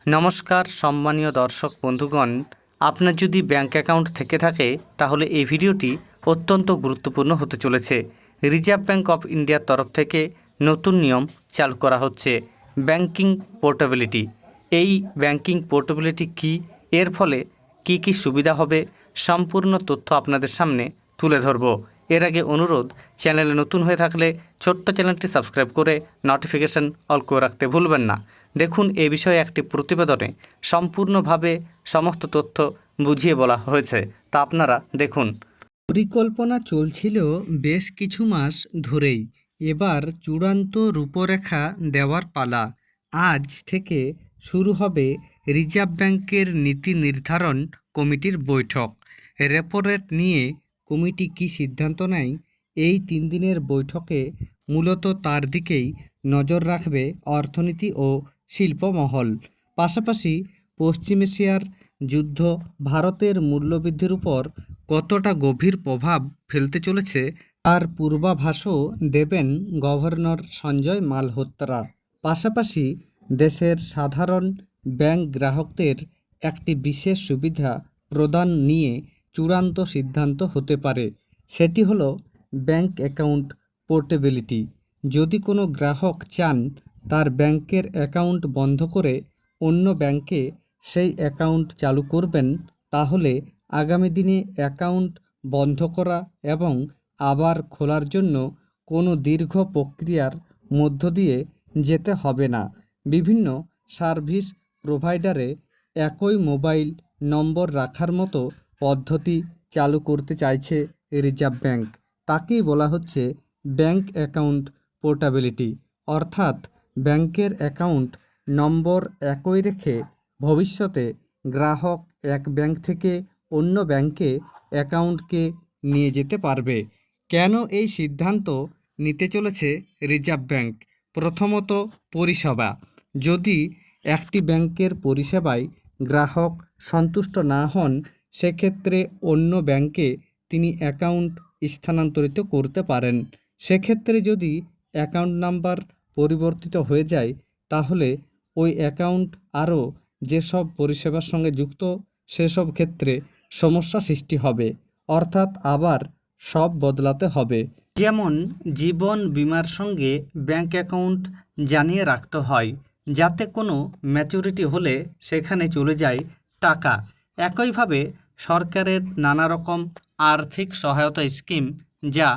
নমস্কার সম্মানীয় দর্শক বন্ধুগণ, আপনার যদি ব্যাংক অ্যাকাউন্ট থেকে থাকে তাহলে এই ভিডিওটি অত্যন্ত গুরুত্বপূর্ণ হতে চলেছে। রিজার্ভ ব্যাঙ্ক অফ ইন্ডিয়ার তরফ থেকে নতুন নিয়ম চালু করা হচ্ছে, ব্যাংকিং পোর্টেবিলিটি। এই ব্যাংকিং পোর্টেবিলিটি কী, এর ফলে কি কি সুবিধা হবে, সম্পূর্ণ তথ্য আপনাদের সামনে তুলে ধরব। এর আগে অনুরোধ, চ্যানেলে নতুন হয়ে থাকলে ছোট্ট চ্যানেলটি সাবস্ক্রাইব করে নোটিফিকেশান অল করে রাখতে ভুলবেন না। দেখুন, এ বিষয়ে একটি প্রতিবেদনে সম্পূর্ণভাবে সমস্ত তথ্য বুঝিয়ে বলা হয়েছে, তা আপনারা দেখুন। পরিকল্পনা চলছিল বেশ কিছু মাস ধরেই, এবার চূড়ান্ত রূপরেখা দেওয়ার পালা। আজ থেকে শুরু হবে রিজার্ভ ব্যাংকের নীতি নির্ধারণ কমিটির বৈঠক। রেপো রেট নিয়ে কমিটি কী সিদ্ধান্ত নেয়, এই 3 দিনের বৈঠকে মূলত তার দিকেই নজর রাখবে অর্থনীতি ও শিল্পমহল। পাশাপাশি পশ্চিম এশিয়ার যুদ্ধ ভারতের মূল্যবৃদ্ধির উপর কতটা গভীর প্রভাব ফেলতে চলেছে তার পূর্বাভাসও দেবেন গভর্নর সঞ্জয় মালহোত্রা। পাশাপাশি দেশের সাধারণ ব্যাংক গ্রাহকদের একটি বিশেষ সুবিধা প্রদান নিয়ে চূড়ান্ত সিদ্ধান্ত হতে পারে। সেটি হলো ব্যাংক অ্যাকাউন্ট পোর্টেবিলিটি। যদি কোনো গ্রাহক চান তার ব্যাংকের অ্যাকাউন্ট বন্ধ করে অন্য ব্যাংকে সেই অ্যাকাউন্ট চালু করবেন, তাহলে আগামী দিনে অ্যাকাউন্ট বন্ধ করা এবং আবার খোলার জন্য কোনো দীর্ঘ প্রক্রিয়ার মধ্য দিয়ে যেতে হবে না। বিভিন্ন সার্ভিস প্রোভাইডারে একই মোবাইল নম্বর রাখার মতো পদ্ধতি চালু করতে চাইছে রিজার্ভ ব্যাংক। তাকেই বলা হচ্ছে ব্যাংক অ্যাকাউন্ট পোর্টেবিলিটি, অর্থাৎ ব্যাংকের অ্যাকাউন্ট নম্বর একই রেখে ভবিষ্যতে গ্রাহক এক ব্যাংক থেকে অন্য ব্যাংকে অ্যাকাউন্টকে নিয়ে যেতে পারবে। কেন এই সিদ্ধান্ত নিতে চলেছে রিজার্ভ ব্যাংক? প্রথমত, পরিষেবা। যদি একটি ব্যাংকের পরিষেবায় গ্রাহক সন্তুষ্ট না হন, সেক্ষেত্রে অন্য ব্যাংকে তিনি অ্যাকাউন্ট স্থানান্তরিত করতে পারেন। সেক্ষেত্রে যদি অ্যাকাউন্ট নাম্বার পরিবর্তিত হয়ে যায়, তাহলে ওই অ্যাকাউন্ট আরও যেসব পরিষেবার সঙ্গে যুক্ত, সেসব ক্ষেত্রে সমস্যা সৃষ্টি হবে, অর্থাৎ আবার সব বদলাতে হবে। যেমন জীবন বীমার সঙ্গে ব্যাংক অ্যাকাউন্ট জানিয়ে রাখতে হয়, যাতে কোনো ম্যাচুরিটি হলে সেখানে চলে যায় টাকা। একইভাবে সরকারের নানা রকম আর্থিক সহায়তা স্কিম, যা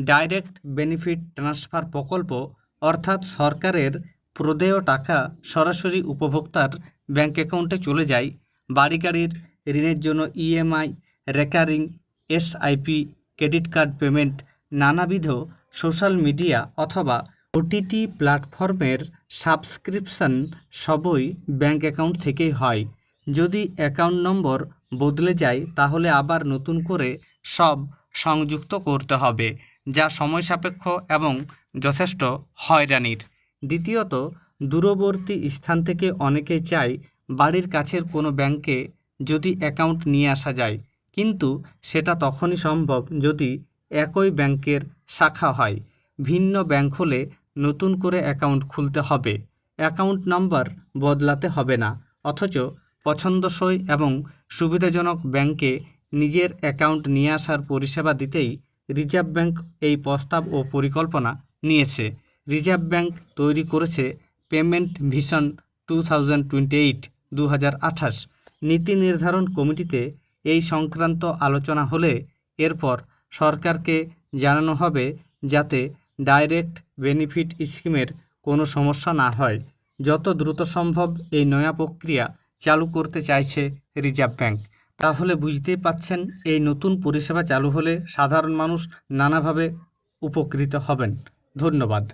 ডাইরেক্ট বেনিফিট ট্রান্সফার প্রকল্প, অর্থাৎ সরকারের প্রদেয় টাকা সরাসরি উপভোক্তার ব্যাংক অ্যাকাউন্টে চলে যায়। বাড়ি গাড়ির ঋণের জন্য EMI, recurring SIP, credit card payment, নানাবিধ সোশ্যাল মিডিয়া অথবা ওটিটি প্ল্যাটফর্মের সাবস্ক্রিপশন সবই ব্যাংক অ্যাকাউন্ট থেকেই হয়। যদি অ্যাকাউন্ট নম্বর বদলে যায়, তাহলে আবার নতুন করে সব সংযুক্ত করতে হবে, যা সময় সাপেক্ষ এবং যথেষ্ট হয়রানির। দ্বিতীয়ত, দূরবর্তী স্থান থেকে অনেকেই চায় বাড়ির কাছের কোনো ব্যাংকে যদি অ্যাকাউন্ট নিয়ে আসা যায়, কিন্তু সেটা তখনই সম্ভব যদি একই ব্যাংকের শাখা হয়। ভিন্ন ব্যাংক হলে নতুন করে অ্যাকাউন্ট খুলতে হবে, অ্যাকাউন্ট নাম্বার বদলাতে হবে না, অথচ পছন্দসই এবং সুবিধাজনক ব্যাংকে নিজের অ্যাকাউন্ট নিয়ে আসার পরিষেবা দিতেই রিজার্ভ ব্যাংক এই প্রস্তাব ও পরিকল্পনা নিয়েছে। রিজার্ভ ব্যাংক তৈরি করেছে পেমেন্ট ভিশন 2028 নীতি নির্ধারণ কমিটিতে এই সংক্রান্ত আলোচনা হলে এরপর সরকারকে জানানো হবে, যাতে ডাইরেক্ট বেনিফিট স্কিমের কোনো সমস্যা না হয়। যত দ্রুত সম্ভব এই নয়া প্রক্রিয়া চালু করতে চাইছে রিজার্ভ ব্যাংক। তাহলে বুঝতেই পাচ্ছেন, এই নতুন পরিষেবা চালু হলে সাধারণ মানুষ নানাভাবে উপকৃত হবেন। ধন্যবাদ।